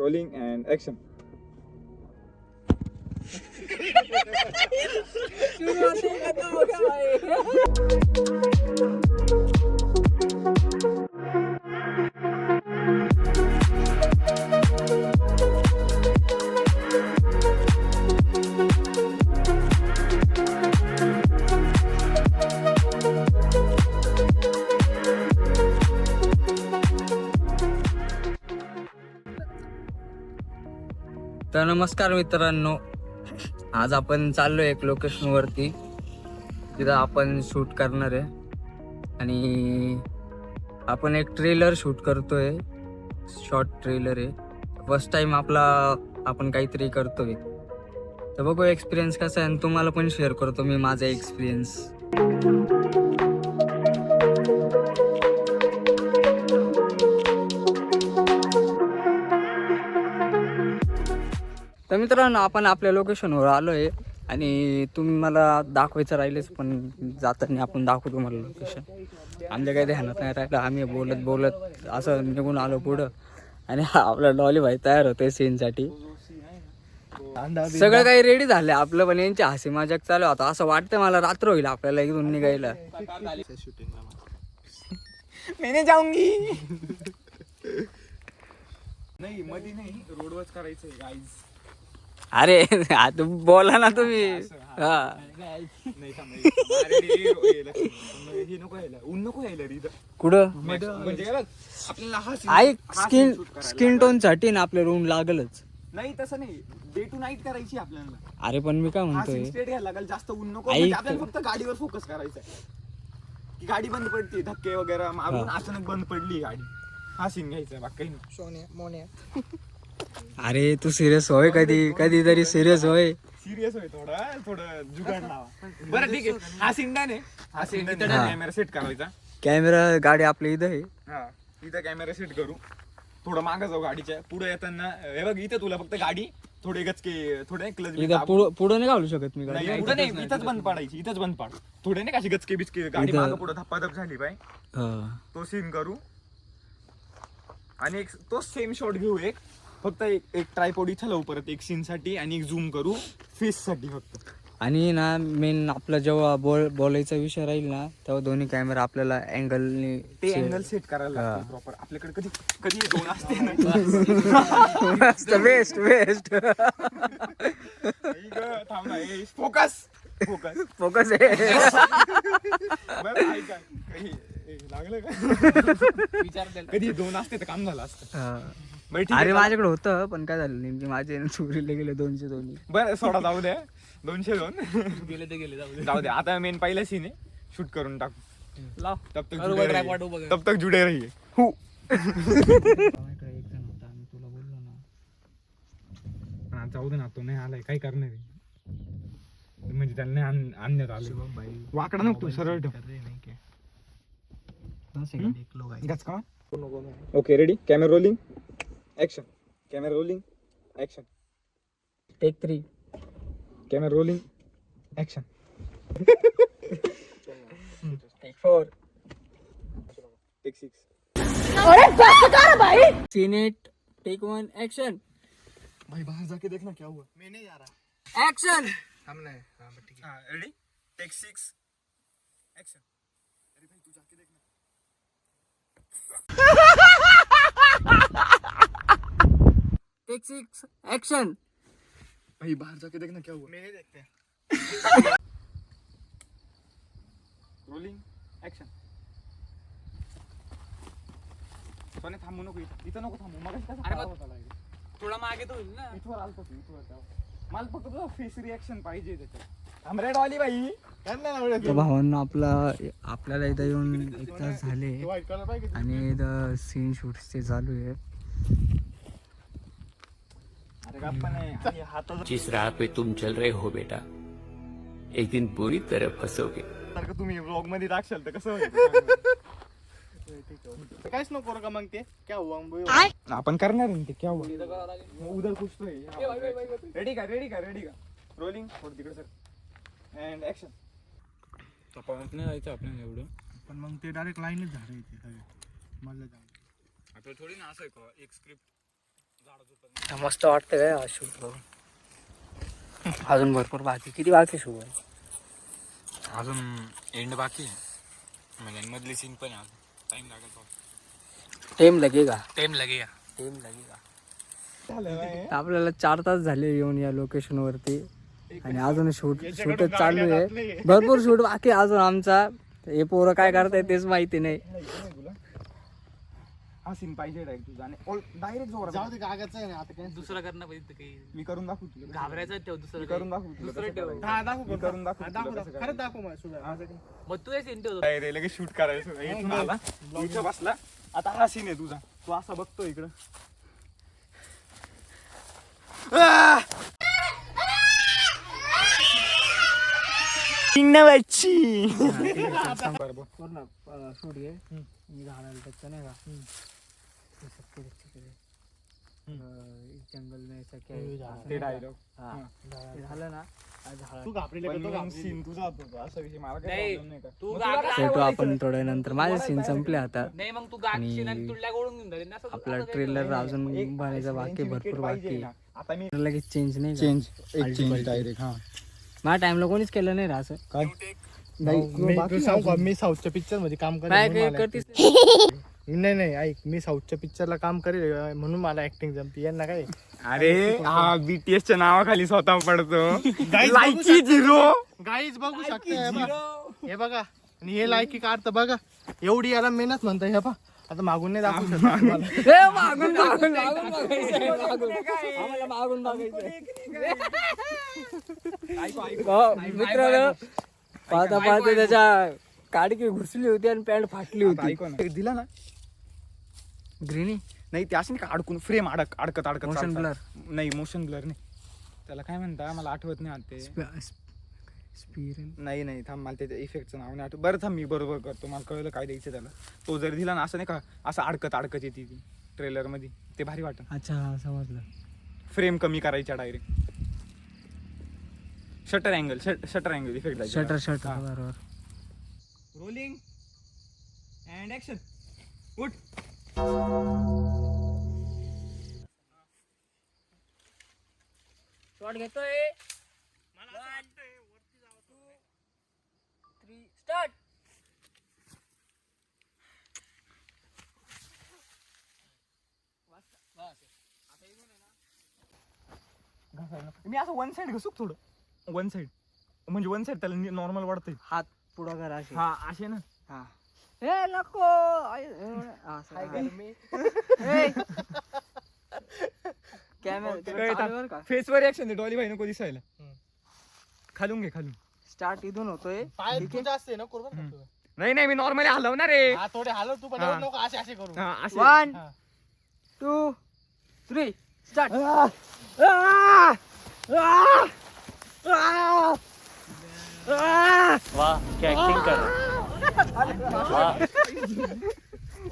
Rolling and action. तर नमस्कार मित्रांनो, आज आपण चाललो एक लोकेशन वरती, तिथं आपण शूट करणार आहे. आणि आपण एक ट्रेलर शूट करतोय, शॉर्ट ट्रेलर आहे. फर्स्ट टाइम आपण काहीतरी करतोय, तर बघू एक्सपिरियन्स कसा आहे. आणि तुम्हाला पण शेअर करतो मी माझा एक्सपिरियन्स. तर मित्रांनो, आपण आपल्या लोकेशनवर आलो आहे आणि तुम्ही मला दाखवायचं राहिलेच, पण जाताना आपण दाखवतो तुम्हाला लोकेशन. आमच्या काही ध्यानात नाही राहिलं, आम्ही बोलत बोलत असं निघून आलो पुढं. आणि आपला डॉली भाई तयार होतोय सीनसाठी. सगळं काही रेडी झालं आपलं, पण यांची हसी मजाक चालू होता. असं वाटतं मला रात्र होईल आपल्याला इथून निघायला. मी जाऊंगी. नाही मध्ये नाही, रोडवरच करायचंय गाईज. अरे आता बोला ना तुम्ही. हा कुठं स्किन टोन साठी ना आपल्या रूम लागलच. नाही तसं नाही, डे टू नाईट करायची आपल्याला. अरे पण मी काय म्हणतोय, स्टेट घ्यायला लागेल, जास्त ऊन नको. आपल्याला फक्त गाडीवर फोकस करायचा की गाडी बंद पडते, धक्के वगैरे मारून अचानक बंद पडली गाडी, हा सीन घ्यायचा. बाकी काही नाही. सोन्या मोन्या. अरे तू सिरियस होय, कधीतरी सिरियस होय. सिरियस होय, थोडं जुगाड लावा. बरं ठीक आहे, हा सीन डन आहे. हा सीन कॅमेरा सेट करायचा. कॅमेरा गाडी आपल्या इथं आहे. हा इथं कॅमेरा सेट करू. थोडं मागं जाऊ गाडीच्या पुढे येताना. हे बघ इथं तुला फक्त गाडी थोडे गचके, थोडे क्लच. पुढे नाही घालू शकत मी गाडी. पुढे नाही, इथंच बंद पाडायची, इथंच बंद पाड. थोडे नाही कशी गचके बिचके, गाडी मागं पुढे धप्पाधप झाली पाहिजे, तो सीन करू. आणि एक तो सेम शॉट घेऊ. एक फक्त एक ट्रायपॉड इथं लावू, परत एक सीन साठी, आणि एक झूम करू फेस साठी फक्त. आणि ना मेन आपला जेव्हा बोलायचा विषय राहील ना, तेव्हा दोन्ही कॅमेरा आपल्याला अँगलने ते अँगल सेट करायला लागतं प्रॉपर. आपल्याकडे कधी कधी दोन असते ना. बेस्ट थांब ना, फोकस फोकस फोकस आहे. लागलं का विचार. कधी दोन असते तर काम झालं असतं. अरे माझ्याकडे होतं, पण काय झालं नेमकी माझे चोरीला गेले 200 दोन्ही. बरं सोडा, जाऊ द्या. 202 गेले ते गेले, जाऊ द्या. आता मेन पहिला सीन आहे, शूट करून टाकू. लाव तब तक जुडे रहिए. हु जाऊ दे ना, तो नाही आलाय, काय करणार आहे म्हणजे त्याला नाही आणण्यात आलं. वाकडा नको, सरळ ठेव. Okay ready, camera rolling action. Camera rolling action. Take 3. Camera rolling action. Take 4. Take 6. अरे बस कर भाई. सीन 8. टेक 1. एक्शन. भाई बाहर जाके देखना क्या हुआ. मैं नहीं जा रहा. एक्शन. हमने ठीक है. Ready, take 6. एक्शन. अरे भाई तू जाके देखना. टेक 6. एक्शन. भाई बाहर जाके देखना क्या हुआ. मैं नहीं देखते. Rolling action. सोने थांबू नको, इथं नको थांबू. मग थोडा मागे तो होईल ना. इथवर आलतो तू, इथवर. मला फक्त तुझा फेस रिॲक्शन पाहिजे त्याच्यात. थांबरे डॉली बाई. तर भावांना आपल्याला इथं येऊन 1 तास झाले आणि इथं सीन शूटचे चालू आहे. जिस राह पे तुम चल रहे हो बेटा, एक दिन बुरी तरह फंसोगे. तुम्ही व्लॉग मध्ये टाकशाल तर कसं होईल. काहीच नको का मग ते क्या हुआ आपण करणार ते क्या हुआ. उधर कुछ तो है. रेडी का रोलिंग थोडं तिकडे सर अँड ऍक्शन. तपावत नाही जायचं आपल्याला एवढं, पण मग ते डायरेक्ट लाईनच झालं इथे सगळे. मला जाऊ आपल्याला थोडी ना असं आहे का एक स्क्रिप्ट मस्त वाटतं काय शूट बघून. अजून भरपूर बाकी. किती बाकी शूट आहे? अजून एंड बाकी आहे. म्हणजे मधली सीन पण आहे अजून. टाइम लागेल पाहू. टाइम लगेगा. टाइम लगेगा. टाइम लगेगा. आपल्याला 4 तास झाले येऊन या लोकेशन वरती आणि अजून शूटच चालू आहे. भरपूर शूट बाकी आहे अजून आमचा. हे पोरं काय करताय तेच माहिती नाही. हा सीन पाहिजे डायरेक्ट तुझा आणि डायरेक्ट जोरात जाऊ दे कागाचं आहे ना आता काय दुसरा करणं पाहिजे काही मी करून दाखवू तुला. घाबरायचं ठेव दुसरं मी काही. करून दाखवू तुला दुसरं कसं ठेव. करायचं. हा दाखव मी करून दाखवू हा, तुला दाखव कसं खरंच करायचं. दाखव मला सुद्धा मग तू हे सीन ठेव. काय रे लगेच शूट करायचं. इथून आला इथं बसला. आता हा सीन आहे तुझा. तू असा बघतो इकडं. बरोबर पूर्ण शूट घे. मी झाडाला टचका नाही का जंगल में ते डायलॉग झालं ना. तू घाबरेल का? तो घाबरेल. सीन तुझा होता असा विषय मला काही नाही. प्रॉब्लेम नाही का. तू भेटू आपण थोड्या नंतर. माझे सीन संपले आता. नाही मग तू गागशील आणि तुला ओढून घेऊन जाईल. असं आपला ट्रेलर अजून बनायचं बाकी भरपूर बाकी. आता मी लगेच चेंज नाही चेंज डायरेक्ट हा माझ्या टाइमला कोणीच केलं नाही रा असं. काय मी सांगू का, मी साऊथच्या पिक्चर मध्ये काम काय करेल. करतीस? नाही ऐक, मी साऊथच्या पिक्चरला काम करेल म्हणून मला ऍक्टिंग जमते. यांना काय अरे हा BTS च्या नावाखाली स्वतः पडतो. लायकी झिरो. गाईच बघू शकते. हे बघा आणि हे लायकी का अर्थ बघा. एवढी याला मेहनत म्हणता. हे पहा आता मागून नाही दाखवू शकत तुम्हाला. मागून बघायचंय, आम्हाला मागून बघायचंय. मित्रांनो पाहता पाहता त्याच्या काडकी घुसली होती आणि पॅन्ट फाटली होती. ऐकू ना. दिला ना ग्रीनी नाही ते असं नाही का अडकून फ्रेम अडकत मोशन चालतं. ब्लर. नाही मोशन ब्लर नाही त्याला काय म्हणता मला आठवत नाही आता ते. नाही थांब मला त्याच्या इफेक्टचं नाव नाही आठवत. बरं थांब मी बरोबर करतो. मला कळलं काय द्यायचं त्याला. तो जर दिला ना असं नाही का असं अडकत येते ती ट्रेलर मध्ये ते भारी वाटत. अच्छा समजलं. फ्रेम कमी करायच्या direct. Shutter angle effect shutter बरोबर. Rolling and action. उठ. शॉट घेतोय. 1 2 3 स्टार्ट. मी असं वन साइड घसू थोडं. वन साइड म्हणजे वन साइड त्याला नॉर्मल वाढतंय. हात पुढं करा असे. हा असे ना. हा ए नको. कॅमेरा फेसवर ऍक्शन डॉली भाई नको दिसायला. खालून घे खालून. स्टार्ट इथून होतोय. पाय तुझा असते ना करून. नाही मी नॉर्मली हलवणार रे. हा थोडे हलव तू पण. हा. एवढं नको असे करू. 1 हा. 2 3 स्टार्ट.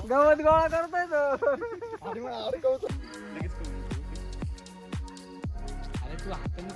गवत गोळा करतोय तो. अरे तू हाताने